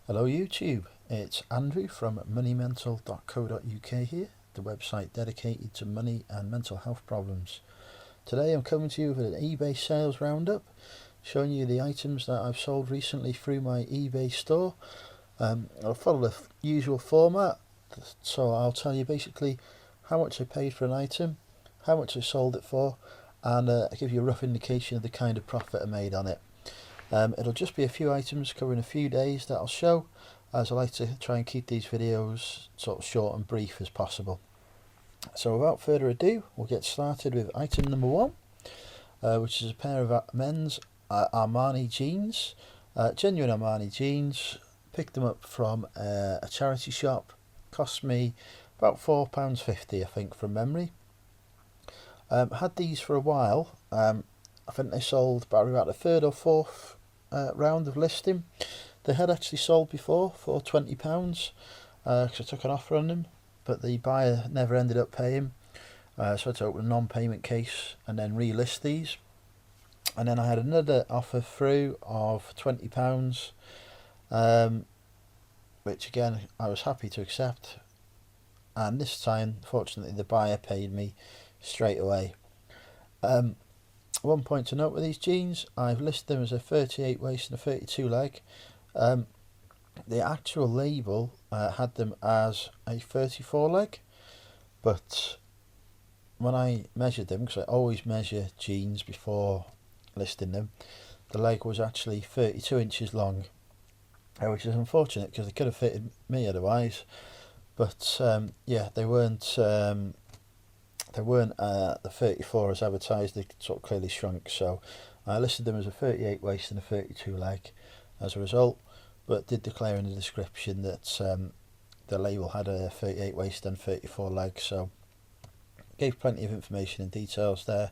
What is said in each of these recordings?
Hello YouTube, it's Andrew from MoneyMentalUK here, the website dedicated to money and mental health problems. Today I'm coming to you with an eBay sales roundup, showing you the items that I've sold recently through my eBay store. I'll follow the usual format, so I'll tell you basically how much I paid for an item, how much I sold it for, and I'll give you a rough indication of the kind of profit I made on it. It'll just be a few items covering a few days that I'll show, as I like to try and keep these videos sort of short and brief as possible. So without further ado, we'll get started with item number one, which is a pair of men's Armani jeans, genuine Armani jeans. Picked them up from a charity shop, cost me about £4.50 I think from memory. Had these for a while. I think they sold about the third or fourth round of listing. They had actually sold before for £20 because I took an offer on them, but the buyer never ended up paying, so I had to open a non-payment case and then relist these. And then I had another offer through of £20, which again I was happy to accept, and this time fortunately the buyer paid me straight away. One point to note with these jeans, I've listed them as a 38 waist and a 32 leg. The actual label had them as a 34 leg, but when I measured them, because I always measure jeans before listing them, the leg was actually 32 inches long, which is unfortunate because they could have fitted me otherwise. But yeah, they weren't the 34 as advertised. They sort of clearly shrunk, so I listed them as a 38 waist and a 32 leg as a result, but did declare in the description that the label had a 38 waist and 34 leg, so gave plenty of information and details there.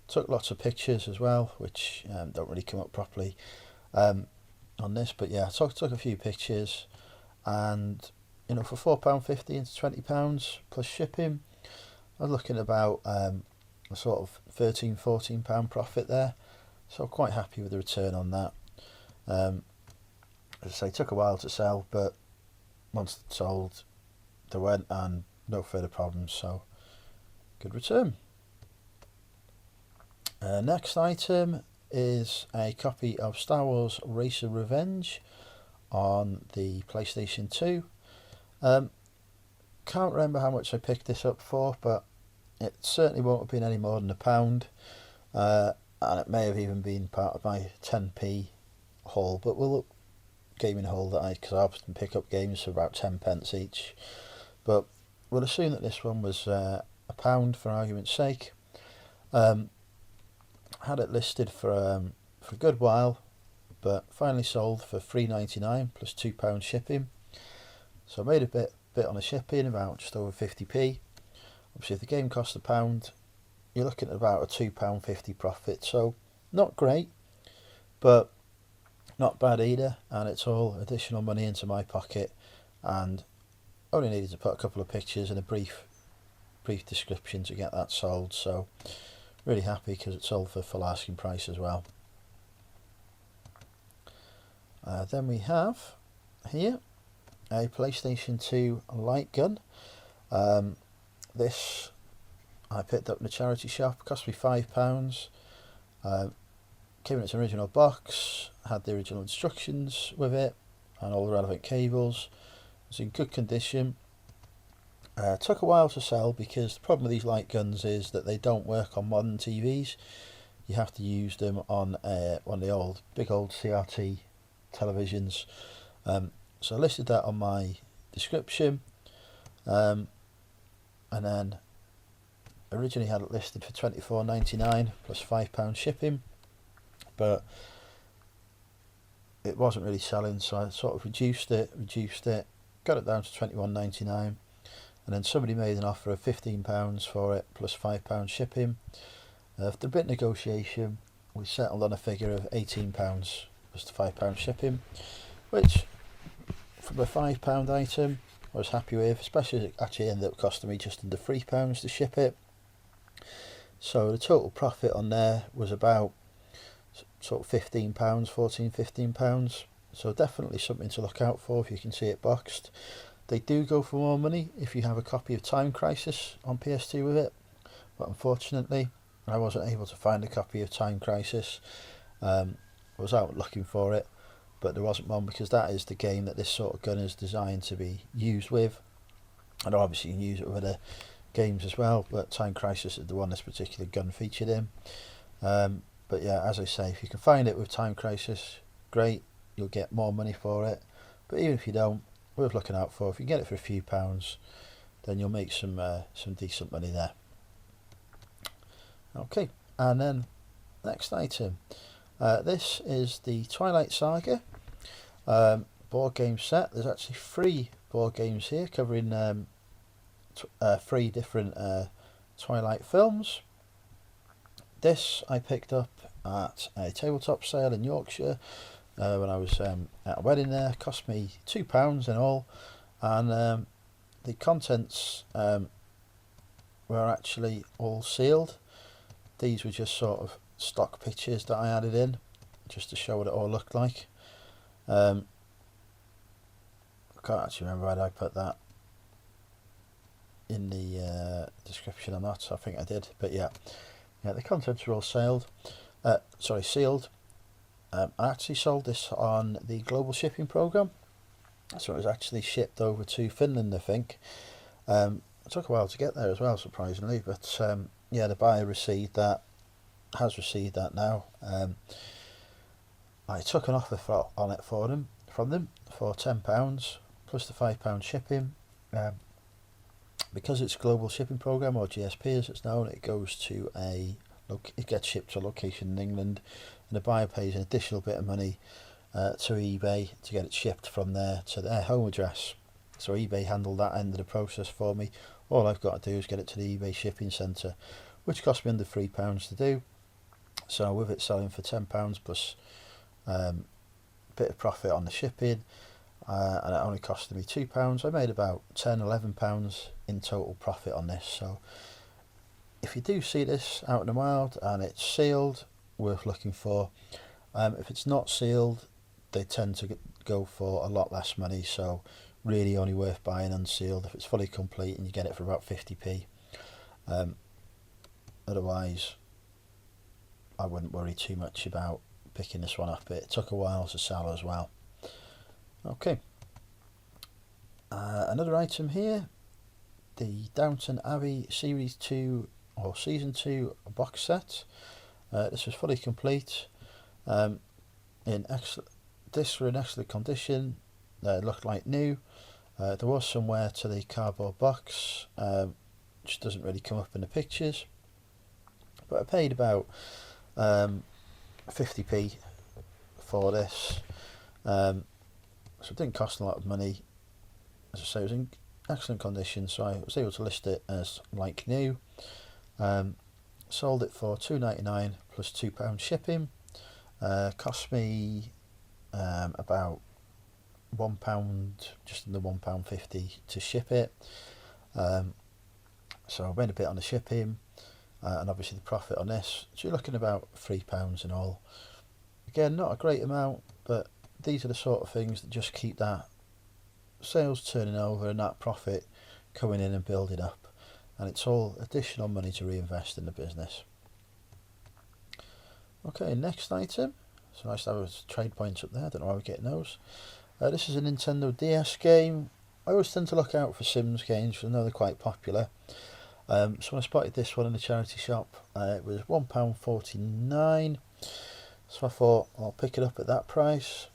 Took lots of pictures as well, which don't really come up properly on this, but yeah, took a few pictures, and you know, for £4.50 into £20 plus shipping, I was looking at about a sort of £13–14 profit there, so quite happy with the return on that. As I say, it took a while to sell, but once it's sold, they went, and no further problems, so good return. Next item is a copy of Star Wars Racer Revenge on the PlayStation 2. Can't remember how much I picked this up for, but it certainly won't have been any more than £1, and it may have even been part of my 10p haul, but we'll look gaming haul because I often pick up games for about 10p each, but we'll assume that this one was £1 for argument's sake. Had it listed for a good while, but finally sold for £3.99 plus £2 shipping, so I made a bit on the shipping, about just over 50p. Obviously if the game cost £1, you're looking at about a £2.50 profit, so not great, but not bad either, and it's all additional money into my pocket, and only needed to put a couple of pictures and a brief description to get that sold, so really happy because it sold for full asking price as well. Then we have here a PlayStation 2 light gun. This I picked up in a charity shop, cost me £5. Came in its original box, had the original instructions with it and all the relevant cables. It's in good condition. Took a while to sell because the problem with these light guns is that they don't work on modern TVs. You have to use them on one of the big old CRT televisions. So I listed that on my description, and then originally had it listed for £24.99 plus £5 shipping, but it wasn't really selling, so I sort of reduced it, got it down to £21.99, and then somebody made an offer of £15 for it plus £5 shipping. After a bit of negotiation, we settled on a figure of £18 plus the £5 shipping, which from a £5 item I was happy with, especially as it actually ended up costing me just under £3 to ship it. So the total profit on there was about sort of £15, £14–15. so definitely something to look out for if you can see it boxed. They do go for more money if you have a copy of Time Crisis on PS2 with it, but unfortunately I wasn't able to find a copy of Time Crisis. I was out looking for it, but there wasn't one, because that is the game that this sort of gun is designed to be used with. And obviously you can use it with other games as well, but Time Crisis is the one this particular gun featured in. But yeah, as I say, if you can find it with Time Crisis, great, you'll get more money for it. But even if you don't, worth looking out for. If you get it for a few pounds, then you'll make some decent money there. Okay, and then next item. This is the Twilight Saga board game set. There's actually 3 board games here covering 3 different Twilight films. This I picked up at a tabletop sale in Yorkshire when I was at a wedding there. It cost me £2 in all, and the contents were actually all sealed. These were just sort of stock pictures that I added in just to show what it all looked like. I can't actually remember whether I put that in the description or not. I think I did, but yeah, the contents were all sealed. I actually sold this on the global shipping program, so it was actually shipped over to Finland, I think. It took a while to get there as well, surprisingly, but yeah, the buyer has received that now. I took an offer on it from them for £10 plus the £5 shipping. Because it's global shipping program, or GSP as it's known, it gets shipped to a location in England, and the buyer pays an additional bit of money to eBay to get it shipped from there to their home address. So eBay handled that end of the process for me. All I've got to do is get it to the eBay shipping centre, which cost me under £3 to do. So with it selling for £10 plus a bit of profit on the shipping, and it only costed me £2, I made about £10–11 in total profit on this. So if you do see this out in the wild and it's sealed, worth looking for. If it's not sealed, they tend to go for a lot less money, so really only worth buying unsealed if it's fully complete and you get it for about 50p. Otherwise I wouldn't worry too much about picking this one up. It took a while to sell as well. Okay, another item here, the Downton Abbey Series 2 or Season 2 box set. This was fully complete. Discs were in excellent condition. It looked like new. There was some wear to the cardboard box, which doesn't really come up in the pictures. But I paid about 50p for this. So it didn't cost a lot of money. As I say, it was in excellent condition, so I was able to list it as like new. Sold it for £2.99 plus £2 shipping. Cost me about £1, just under £1.50 to ship it. So I made a bit on the shipping, and obviously the profit on this. So you're looking about £3 in all. Again, not a great amount, but these are the sort of things that just keep that sales turning over and that profit coming in and building up, and it's all additional money to reinvest in the business. Okay, next item. So nice to have a trade points up there. I don't know how we're getting those. This is a Nintendo DS game. I always tend to look out for Sims games because I know they're quite popular. So when I spotted this one in the charity shop, it was £1.49. So I thought I'll pick it up at that price.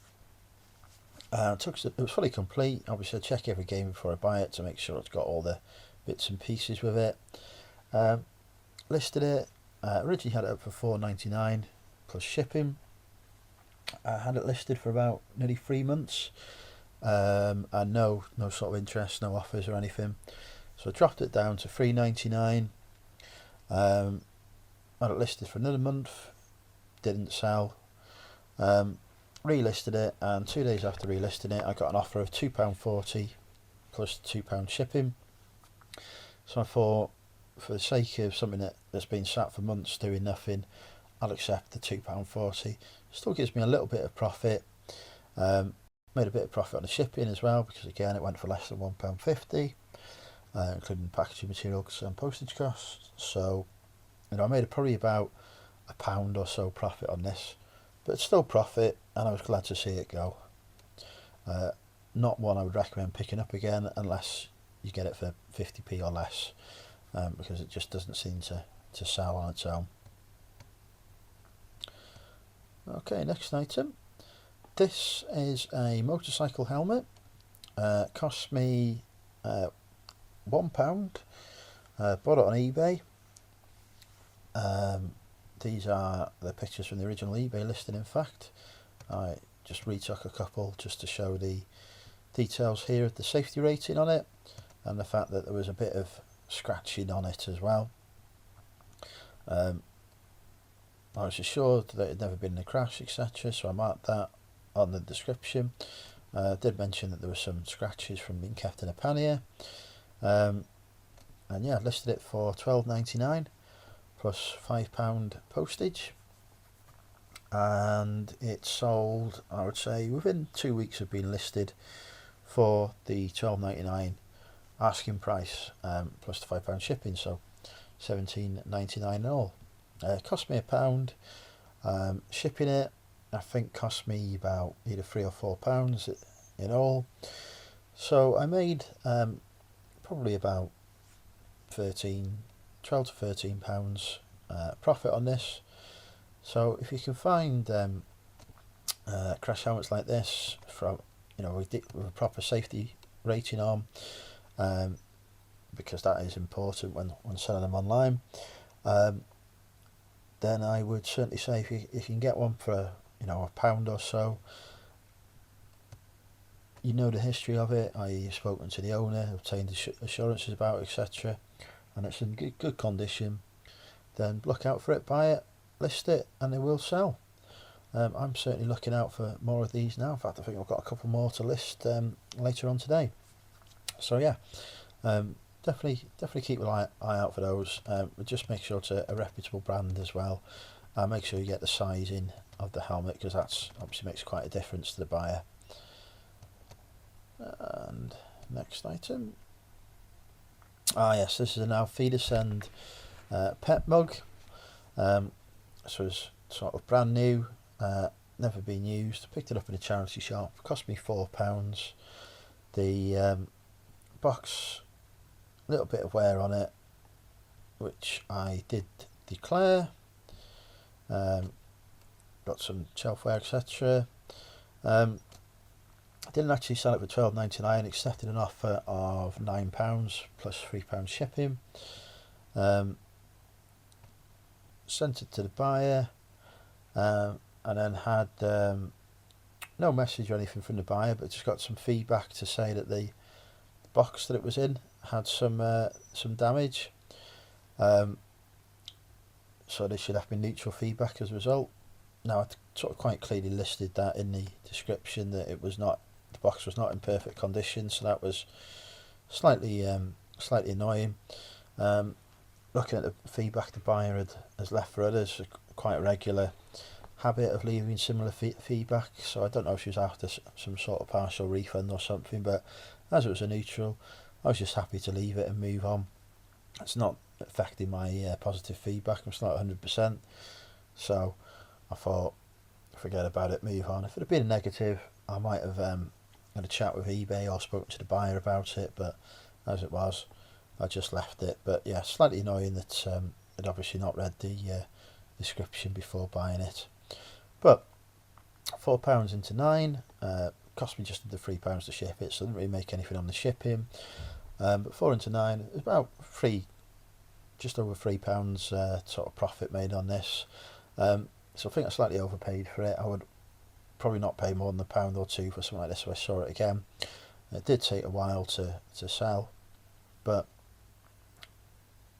It was fully complete. Obviously I check every game before I buy it to make sure it's got all the bits and pieces with it. Listed it. Originally had it up for £4.99 plus shipping. I had it listed for about nearly 3 months, and no sort of interest, no offers or anything. So I dropped it down to £3.99. Had it listed for another month, didn't sell. Relisted it, and 2 days after relisting it I got an offer of £2.40 plus £2 shipping. So I thought, for the sake of something that's been sat for months doing nothing, I'll accept the £2.40. Still gives me a little bit of profit, Made a bit of profit on the shipping as well, because again it went for less than £1.50, including packaging materials and postage costs. So I made probably about £1 or so profit on this, but it's still profit, and I was glad to see it go. Not one I would recommend picking up again unless you get it for 50p or less, because it just doesn't seem to sell on its own. Okay, next item. This is a motorcycle helmet. Cost me £1. Bought it on eBay. These are the pictures from the original eBay listing. In fact, I just retook a couple just to show the details here of the safety rating on it, and the fact that there was a bit of scratching on it as well. I was assured that it had never been in a crash, etc., so I marked that on the description. Did mention that there were some scratches from being kept in a pannier, and yeah, I listed it for £12.99 plus £5 postage, and it sold, I would say, within 2 weeks of being listed for the £12.99 asking price, plus the £5 shipping, so £17.99 in all. Cost me £1. Shipping it, I think, cost me about either £3 or £4 in all. So I made probably about 12 to £13 profit on this. So if you can find crash helmets like this from, with a proper safety rating on, because that is important when selling them online, then I would certainly say if you can get one for £1 or so, the history of it, I've spoken to the owner, obtained assurances about it, etc., and it's in good condition, then look out for it, buy it, list it, and they will sell. I'm certainly looking out for more of these now. In fact, I think I've got a couple more to list later on today. So yeah, definitely keep an eye out for those. But just make sure it's a reputable brand as well. Make sure you get the sizing of the helmet, because that's obviously makes quite a difference to the buyer. And next item. Yes, this is an Auf Wiedersehen pet mug. This was sort of brand new, never been used. Picked it up in a charity shop. Cost me £4. The box, a little bit of wear on it, which I did declare. Got some shelf wear, etc. Didn't actually sell it for £12.99. Accepted an offer of £9 plus £3 shipping. Sent it to the buyer, and then had no message or anything from the buyer, but just got some feedback to say that the box that it was in had some damage. So they should have been neutral feedback as a result. Now, I sort of quite clearly listed that in the description, that the box was not in perfect condition, so that was slightly annoying. Looking at the feedback the buyer has left for others, quite a regular habit of leaving similar feedback, so I don't know if she was after some sort of partial refund or something, but as it was a neutral, I was just happy to leave it and move on. It's not affecting my positive feedback. I'm still not 100%, so I thought, forget about it, move on. If it had been a negative, I might have had a chat with eBay or spoken to the buyer about it, but as it was, I just left it. But yeah, slightly annoying that I'd obviously not read the description before buying it. But £4 into 9, cost me just under £3 to ship it, so I didn't really make anything on the shipping. But 4 into 9 is about just over £3 sort of profit made on this. So I think I slightly overpaid for it. I would probably not pay more than £1 or £2 for something like this if I saw it again. It did take a while to sell, but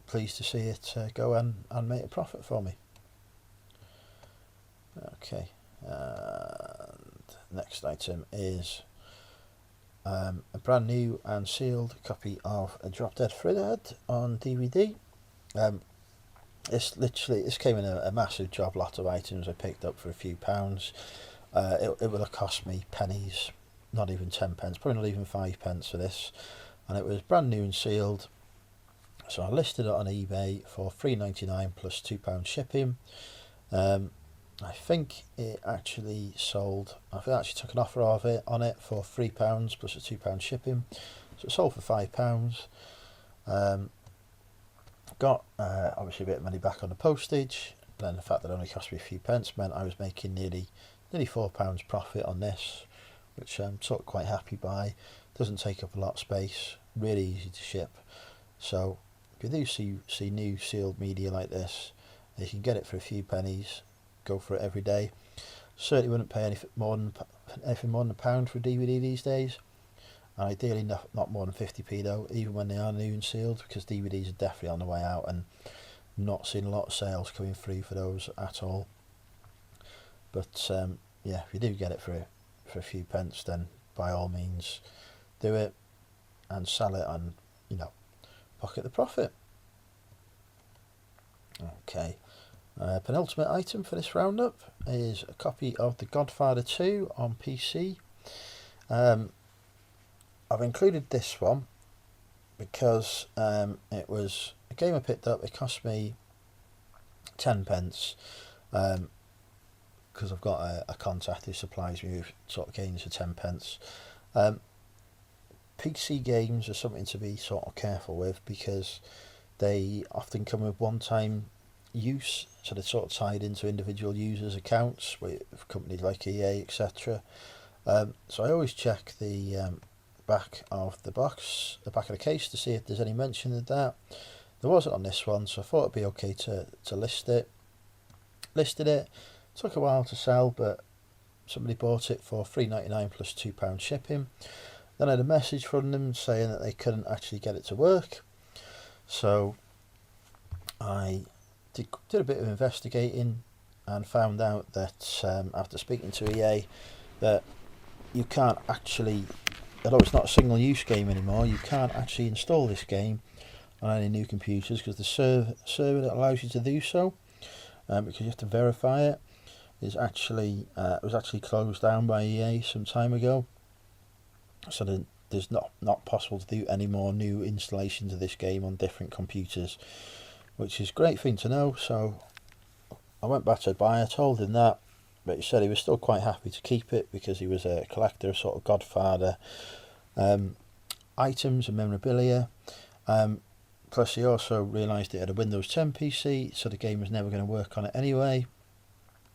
pleased to see it go and make a profit for me. Okay, and next item is a brand new and sealed copy of A Drop Dead Thriller on DVD. This came in a massive job lot of items I picked up for a few pounds. it would have cost me pennies, not even 10 pence, probably not even 5 pence for this, and it was brand new and sealed. So I listed it on eBay for £3.99 plus £2 shipping. I think it actually sold, I actually took an offer of it on it for £3 plus a £2 shipping, so it sold for £5. Got obviously a bit of money back on the postage, but then the fact that it only cost me a few pence meant I was making nearly £4 profit on this, which I'm sort of quite happy by. Doesn't take up a lot of space, really easy to ship. So if you do see new sealed media like this, you can get it for a few pennies, go for it every day. Certainly wouldn't pay anything more than £1 for a DVD these days. And ideally not more than 50p though, even when they are new and sealed, because DVDs are definitely on the way out, and not seeing a lot of sales coming through for those at all. But yeah, if you do get it for a few pence, then by all means do it and sell it, and pocket the profit. Okay, penultimate item for this roundup is a copy of The Godfather 2 on PC. I've included this one because it was a game I picked up. It cost me 10 pence because I've got a contact who supplies me with sort of games for 10 pence. PC games are something to be sort of careful with because they often come with one-time use, so they're sort of tied into individual users' accounts with companies like EA, etc. So I always check the back of the box, the back of the case, to see if there's any mention of that. There wasn't on this one, so I thought it'd be okay to list it. Listed it, took a while to sell, but somebody bought it for £3.99 plus £2 shipping. Then I had a message from them saying that they couldn't actually get it to work. So I did a bit of investigating and found out that after speaking to EA that you can't actually, although it's not a single use game anymore, you can't actually install this game on any new computers because the server that allows you to do so, because you have to verify it, is actually was actually closed down by EA some time ago. So there's not possible to do any more new installations of this game on different computers, which is a great thing to know. So I went back to buy. I told him that, but he said he was still quite happy to keep it because he was a collector of sort of Godfather items and memorabilia. Plus he also realised it had a Windows 10 PC, so the game was never going to work on it anyway.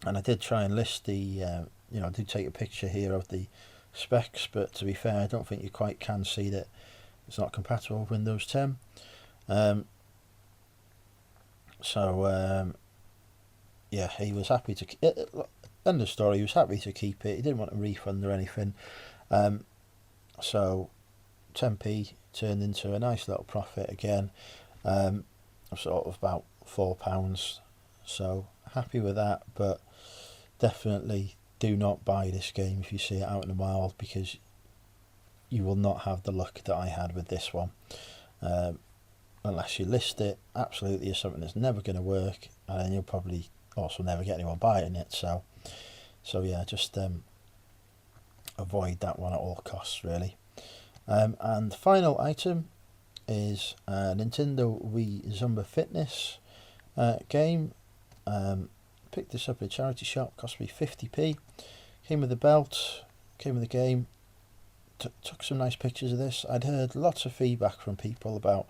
And I did try and list the, I did take a picture here of the specs, but to be fair, I don't think you quite can see that it's not compatible with Windows 10. Yeah, he was happy to end of story. He was happy to keep it. He didn't want a refund or anything. So 10p turned into a nice little profit again, sort of about £4. So happy with that, but definitely do not buy this game if you see it out in the wild, because you will not have the luck that I had with this one, unless you list it absolutely as something that's never going to work, and then you'll probably also never get anyone buying it. So yeah, just avoid that one at all costs, really. And the final item is a Nintendo Wii Zumba Fitness game. Picked this up at a charity shop, cost me 50p. Came with the belt, came with the game. Took some nice pictures of this. I'd heard lots of feedback from people about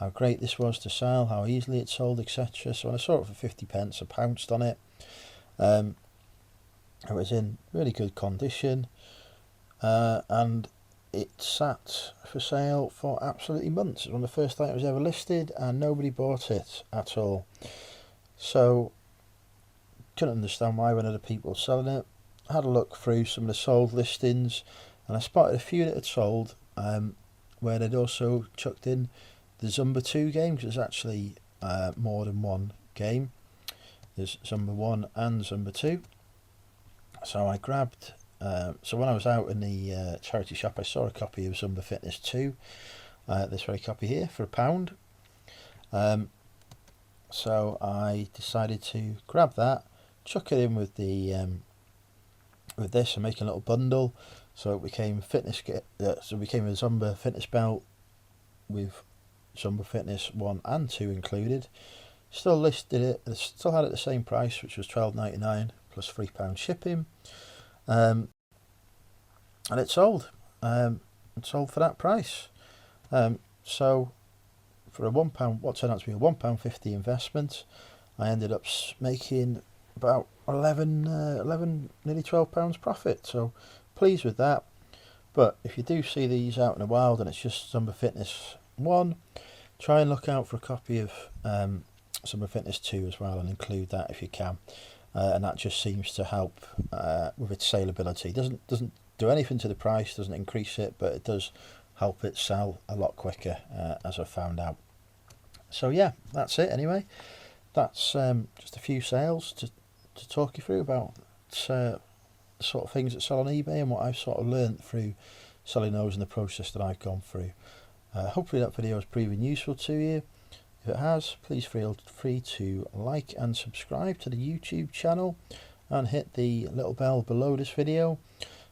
how great this was to sell, how easily it sold, etc. So when I saw it for 50 pence, I pounced on it. It was in really good condition, and it sat for sale for absolutely months. It was one of the first items ever listed, and nobody bought it at all. So couldn't understand why when other people were selling it. I had a look through some of the sold listings, and I spotted a few that had sold, where they'd also chucked in the Zumba 2 game, because there's actually more than one game. There's Zumba 1 and Zumba 2. So I grabbed, so when I was out in the charity shop, I saw a copy of Zumba Fitness 2, this very copy here, for £1. So I decided to grab that, chuck it in with the with this and making a little bundle. So it became so it became a Zumba fitness belt with Zumba Fitness 1 and 2 included. Still listed it, still had it at the same price, which was £12.99 plus £3 shipping. And it sold. It sold for that price. So for a £1, what turned out to be a £1.50 investment, I ended up making about 11, nearly £12 profit. So pleased with that. But if you do see these out in the wild and it's just Zumba Fitness 1, try and look out for a copy of Zumba Fitness 2 as well, and include that if you can. And that just seems to help with its saleability. Doesn't do anything to the price, doesn't increase it, but it does help it sell a lot quicker, as I've found out. So yeah, that's it anyway. That's just a few sales to talk you through about sort of things that sell on eBay and what I've sort of learnt through selling those and the process that I've gone through. Hopefully that video has proven useful to you. If it has, please feel free to like and subscribe to the YouTube channel and hit the little bell below this video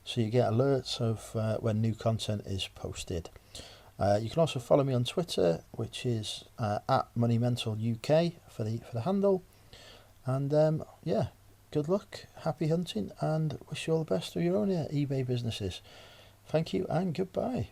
so you get alerts of when new content is posted. You can also follow me on Twitter, which is at MoneyMentalUK for the handle. And yeah, good luck, happy hunting, and wish you all the best of your own eBay businesses. Thank you and goodbye.